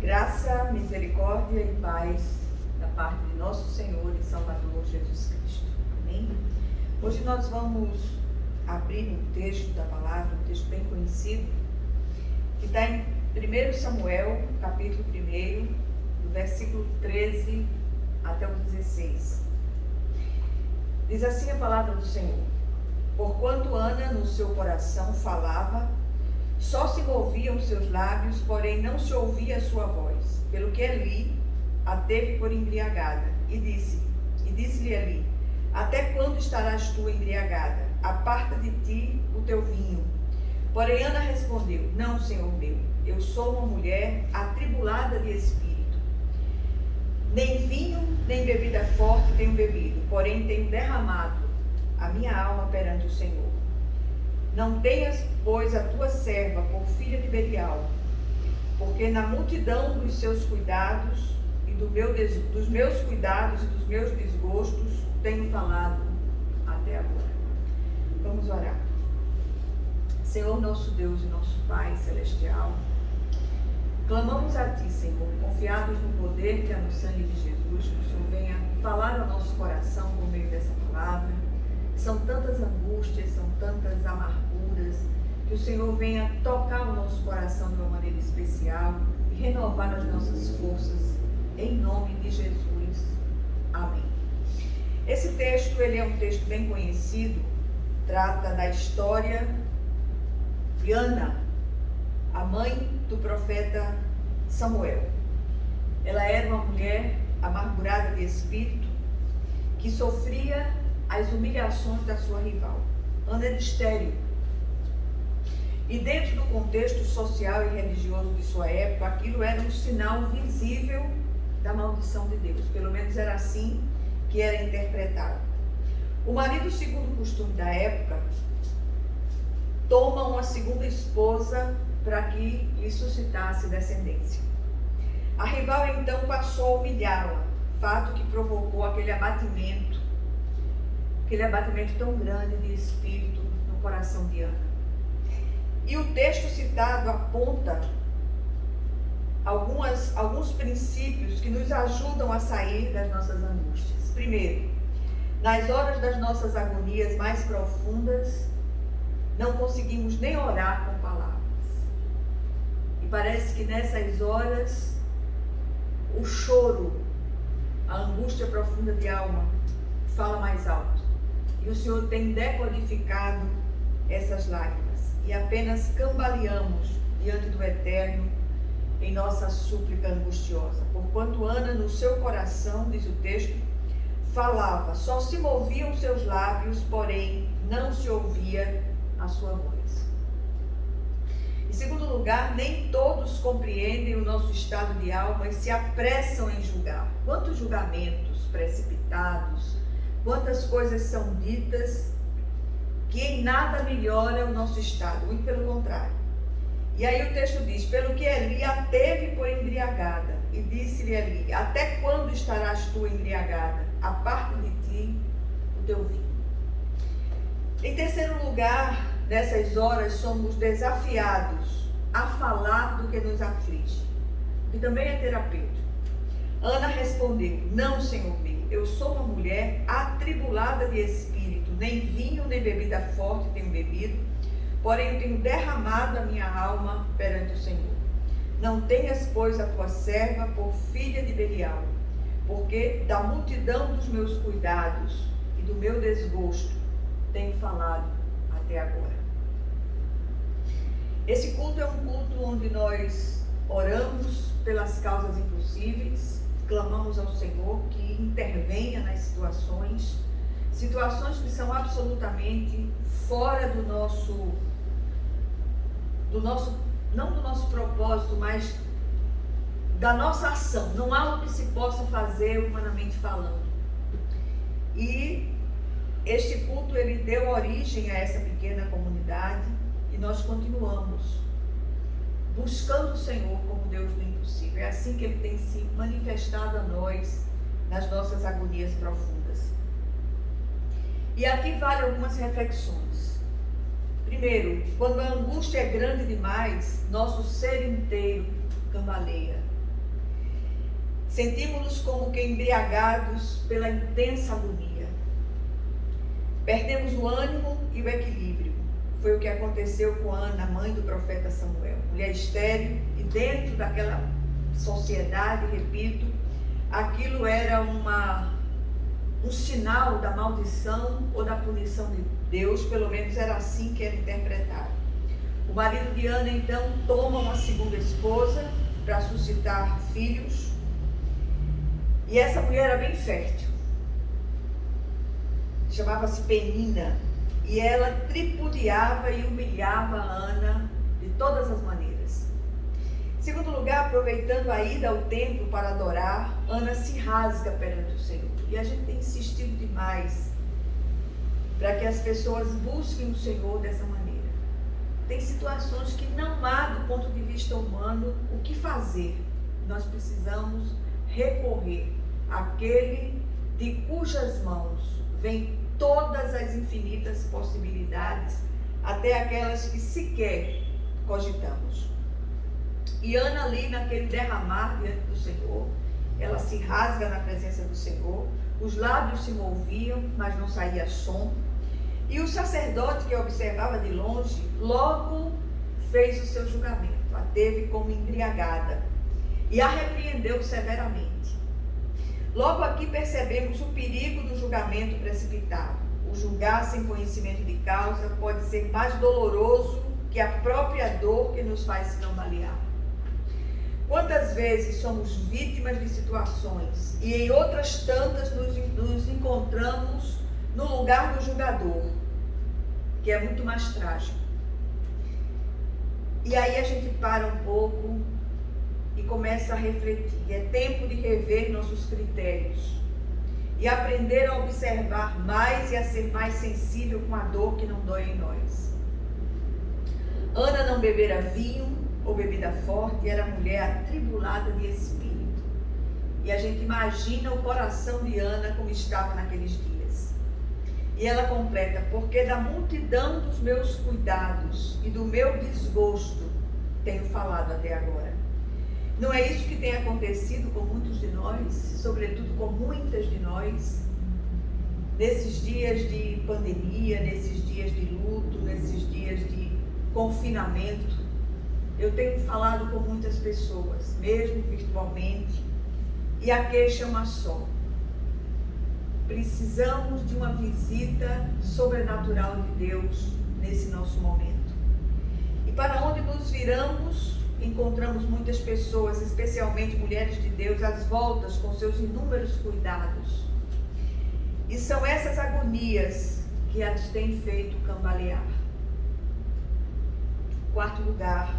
Graça, misericórdia e paz da parte de nosso Senhor e Salvador Jesus Cristo. Amém? Hoje nós vamos abrir um texto da palavra, um texto bem conhecido, que está em 1 Samuel, capítulo 1, do versículo 13 até o 16. Diz assim a palavra do Senhor: Porquanto Ana no seu coração falava, só se moviam seus lábios, porém não se ouvia a sua voz. Pelo que Eli a teve por embriagada, e disse-lhe Eli: Até quando estarás tu embriagada? Aparta de ti o teu vinho. Porém Ana respondeu: Não, Senhor meu, eu sou uma mulher atribulada de espírito. Nem vinho, nem bebida forte tenho bebido, porém tenho derramado a minha alma perante o Senhor. Não tenhas, pois, a tua serva por filha de Belial, porque na multidão dos seus cuidados e dos meus cuidados e dos meus desgostos tenho falado até agora. Vamos orar. Senhor, nosso Deus e nosso Pai celestial, clamamos a Ti, Senhor, confiados no poder que há no sangue de Jesus, que o Senhor venha falar ao nosso coração por meio dessa palavra. São tantas angústias, são tantas amarguras, que o Senhor venha tocar o nosso coração de uma maneira especial e renovar as nossas forças, em nome de Jesus. Amém. Esse texto, ele é um texto bem conhecido, trata da história de Ana, a mãe do profeta Samuel. Ela era uma mulher amargurada de espírito, que sofria as humilhações da sua rival. Ana era estéril. E dentro do contexto social e religioso de sua época, aquilo era um sinal visível da maldição de Deus. Pelo menos era assim que era interpretado. O marido, segundo o costume da época, toma uma segunda esposa para que lhe suscitasse descendência. A rival então passou a humilhá-la, fato que provocou aquele abatimento tão grande de espírito no coração de Ana. E o texto citado aponta alguns princípios que nos ajudam a sair das nossas angústias. Primeiro, nas horas das nossas agonias mais profundas, não conseguimos nem orar com palavras. E parece que nessas horas, o choro, a angústia profunda de alma, fala mais alto. E o Senhor tem decodificado essas lágrimas. E apenas cambaleamos diante do Eterno em nossa súplica angustiosa. Porquanto Ana no seu coração, diz o texto, falava, só se moviam seus lábios, porém não se ouvia a sua voz. Em segundo lugar, nem todos compreendem o nosso estado de alma e se apressam em julgar. Quantos julgamentos precipitados, quantas coisas são ditas que em nada melhora o nosso estado, muito pelo contrário. E aí o texto diz, pelo que Eli a teve por embriagada, e disse-lhe Eli, até quando estarás tu embriagada? Aparta de ti o teu vinho. Em terceiro lugar, nessas horas somos desafiados a falar do que nos aflige, que também é terapêutico. Ana respondeu, não, Senhor meu, eu sou uma mulher atribulada de espírito, nem vinho nem bebida forte tenho bebido, porém eu tenho derramado a minha alma perante o Senhor. Não tenhas, pois, a tua serva por filha de Belial, porque da multidão dos meus cuidados e do meu desgosto tenho falado até agora. Esse culto é um culto onde nós oramos pelas causas impossíveis, clamamos ao Senhor que intervenha nas situações que são absolutamente fora não do nosso propósito, mas da nossa ação. Não há o que se possa fazer humanamente falando. E este culto, ele deu origem a essa pequena comunidade e nós continuamos buscando o Senhor como Deus do impossível. É assim que Ele tem se manifestado a nós nas nossas agonias profundas. E aqui vale algumas reflexões. Primeiro, quando a angústia é grande demais, nosso ser inteiro cambaleia. Sentimos-nos como que embriagados pela intensa agonia. Perdemos o ânimo e o equilíbrio. Foi o que aconteceu com Ana, mãe do profeta Samuel. Mulher estéril, e dentro daquela sociedade, repito, aquilo era um sinal da maldição ou da punição de Deus, pelo menos era assim que era interpretado. O marido de Ana, então, toma uma segunda esposa para suscitar filhos, e essa mulher era bem fértil, chamava-se Penina, e ela tripudiava e humilhava a Ana de todas as maneiras. Em segundo lugar, aproveitando a ida ao templo para adorar, Ana se rasga perante o Senhor. E a gente tem insistido demais para que as pessoas busquem o Senhor dessa maneira. Tem situações que não há, do ponto de vista humano, o que fazer. Nós precisamos recorrer àquele de cujas mãos vem todas as infinitas possibilidades, até aquelas que sequer cogitamos. E Ana, ali naquele derramar diante do Senhor, ela se rasga na presença do Senhor, os lábios se moviam, mas não saía som. E o sacerdote que observava de longe, logo fez o seu julgamento, a teve como embriagada e a repreendeu severamente. Logo aqui percebemos o perigo do julgamento precipitado. O julgar sem conhecimento de causa pode ser mais doloroso que a própria dor que nos faz se cambalear. Quantas vezes somos vítimas de situações e em outras tantas nos encontramos no lugar do julgador, que é muito mais trágico. E aí a gente para um pouco e começa a refletir. É tempo de rever nossos critérios e aprender a observar mais e a ser mais sensível com a dor que não dói em nós. Ana não bebera vinho ou bebida forte, era mulher atribulada de espírito. E a gente imagina o coração de Ana como estava naqueles dias. E ela completa: porque da multidão dos meus cuidados e do meu desgosto tenho falado até agora. Não é isso que tem acontecido com muitos de nós, sobretudo com muitas de nós, nesses dias de pandemia, nesses dias de luto, nesses dias de confinamento. Eu tenho falado com muitas pessoas, mesmo virtualmente, e a queixa é uma só. Precisamos de uma visita sobrenatural de Deus nesse nosso momento. E para onde nos viramos, encontramos muitas pessoas, especialmente mulheres de Deus, às voltas com seus inúmeros cuidados. E são essas agonias que as têm feito cambalear. Quarto lugar,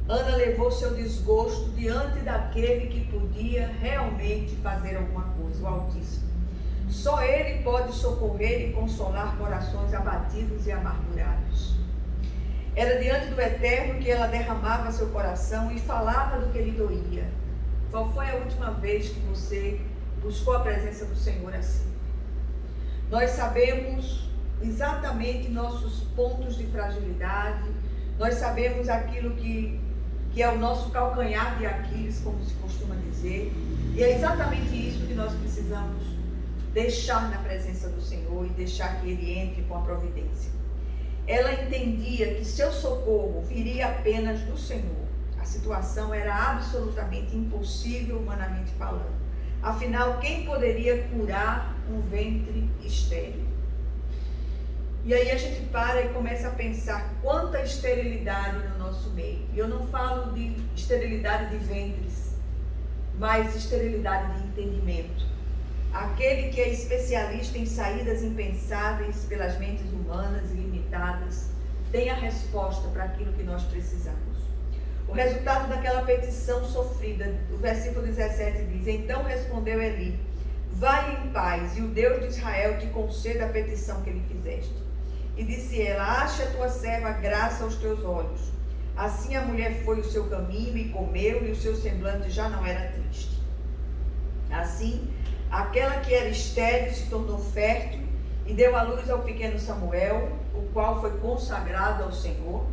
Ana levou seu desgosto diante daquele que podia realmente fazer alguma coisa, o Altíssimo. Só Ele pode socorrer e consolar corações abatidos e amargurados. Era diante do Eterno que ela derramava seu coração e falava do que lhe doía. Qual foi a última vez que você buscou a presença do Senhor assim? Nós sabemos exatamente nossos pontos de fragilidade, nós sabemos aquilo que é o nosso calcanhar de Aquiles, como se costuma dizer, e é exatamente isso que nós precisamos deixar na presença do Senhor e deixar que Ele entre com a providência. Ela entendia que seu socorro viria apenas do Senhor. A situação era absolutamente impossível humanamente falando. Afinal, quem poderia curar um ventre estéril? E aí a gente para e começa a pensar quanta esterilidade no nosso meio. E eu não falo de esterilidade de ventres, mas esterilidade de entendimento. Aquele que é especialista em saídas impensáveis pelas mentes humanas e limitadas, tem a resposta para aquilo que nós precisamos. O resultado daquela petição sofrida, o versículo 17 diz: então respondeu Eli: vai em paz, e o Deus de Israel te conceda a petição que lhe fizeste. E disse ela: ache a tua serva graça aos teus olhos. Assim a mulher foi o seu caminho e comeu, e o seu semblante já não era triste. Assim, aquela que era estéril se tornou fértil e deu à luz ao pequeno Samuel, o qual foi consagrado ao Senhor.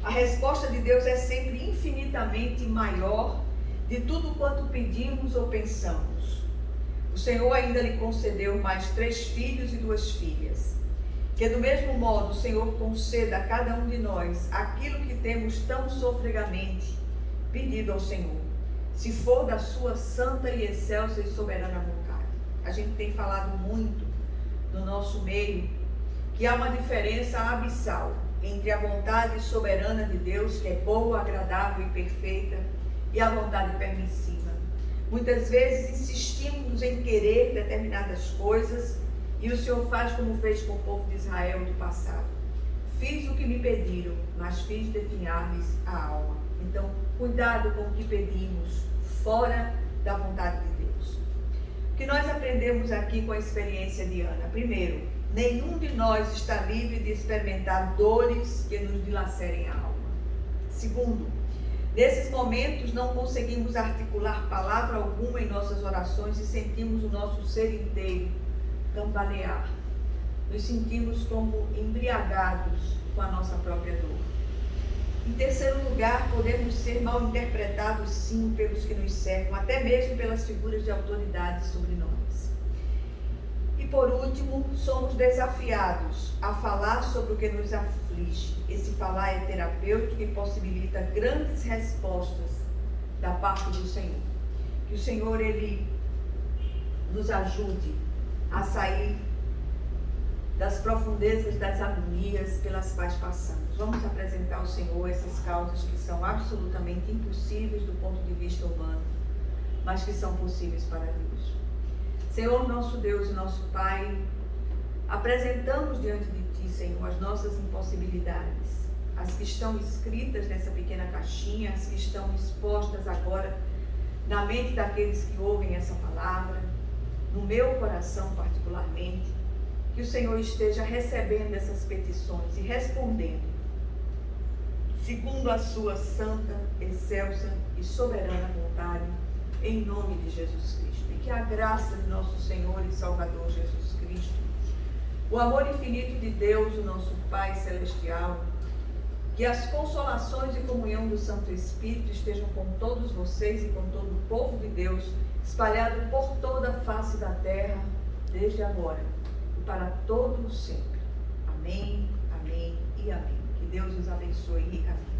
A resposta de Deus é sempre infinitamente maior de tudo quanto pedimos ou pensamos. O Senhor ainda lhe concedeu mais 3 filhos e 2 filhas. Que do mesmo modo o Senhor conceda a cada um de nós aquilo que temos tão sofregamente pedido ao Senhor, se for da sua santa e excelsa e soberana vontade. A gente tem falado muito no nosso meio que há uma diferença abissal entre a vontade soberana de Deus, que é boa, agradável e perfeita, e a vontade permissiva. Muitas vezes insistimos em querer determinadas coisas e o Senhor faz como fez com o povo de Israel do passado. Fiz o que me pediram, mas fiz definhar-lhes a alma. Então, cuidado com o que pedimos fora da vontade de Deus. O que nós aprendemos aqui com a experiência de Ana? Primeiro, nenhum de nós está livre de experimentar dores que nos dilacerem a alma. Segundo, nesses momentos não conseguimos articular palavra alguma em nossas orações e sentimos o nosso ser inteiro cambalear. Nos sentimos como embriagados com a nossa própria dor. Em terceiro lugar, podemos ser mal interpretados sim pelos que nos cercam, até mesmo pelas figuras de autoridade sobre nós. E por último, somos desafiados a falar sobre o que nos aflige. Esse falar é terapêutico e possibilita grandes respostas da parte do Senhor. Que o Senhor, Ele nos ajude a sair das profundezas das agonias pelas quais passamos. Vamos apresentar ao Senhor essas causas que são absolutamente impossíveis do ponto de vista humano, mas que são possíveis para Deus. Senhor, nosso Deus e nosso Pai, apresentamos diante de Ti, Senhor, as nossas impossibilidades, as que estão escritas nessa pequena caixinha, as que estão expostas agora na mente daqueles que ouvem essa palavra, no meu coração particularmente. Que o Senhor esteja recebendo essas petições e respondendo segundo a sua santa, excelsa e soberana vontade, em nome de Jesus Cristo. E que a graça de nosso Senhor e Salvador Jesus Cristo, o amor infinito de Deus, o nosso Pai Celestial, que as consolações e comunhão do Santo Espírito estejam com todos vocês e com todo o povo de Deus, espalhado por toda a face da terra, desde agora para todo o sempre. Amém, amém e amém. Que Deus os abençoe ricamente.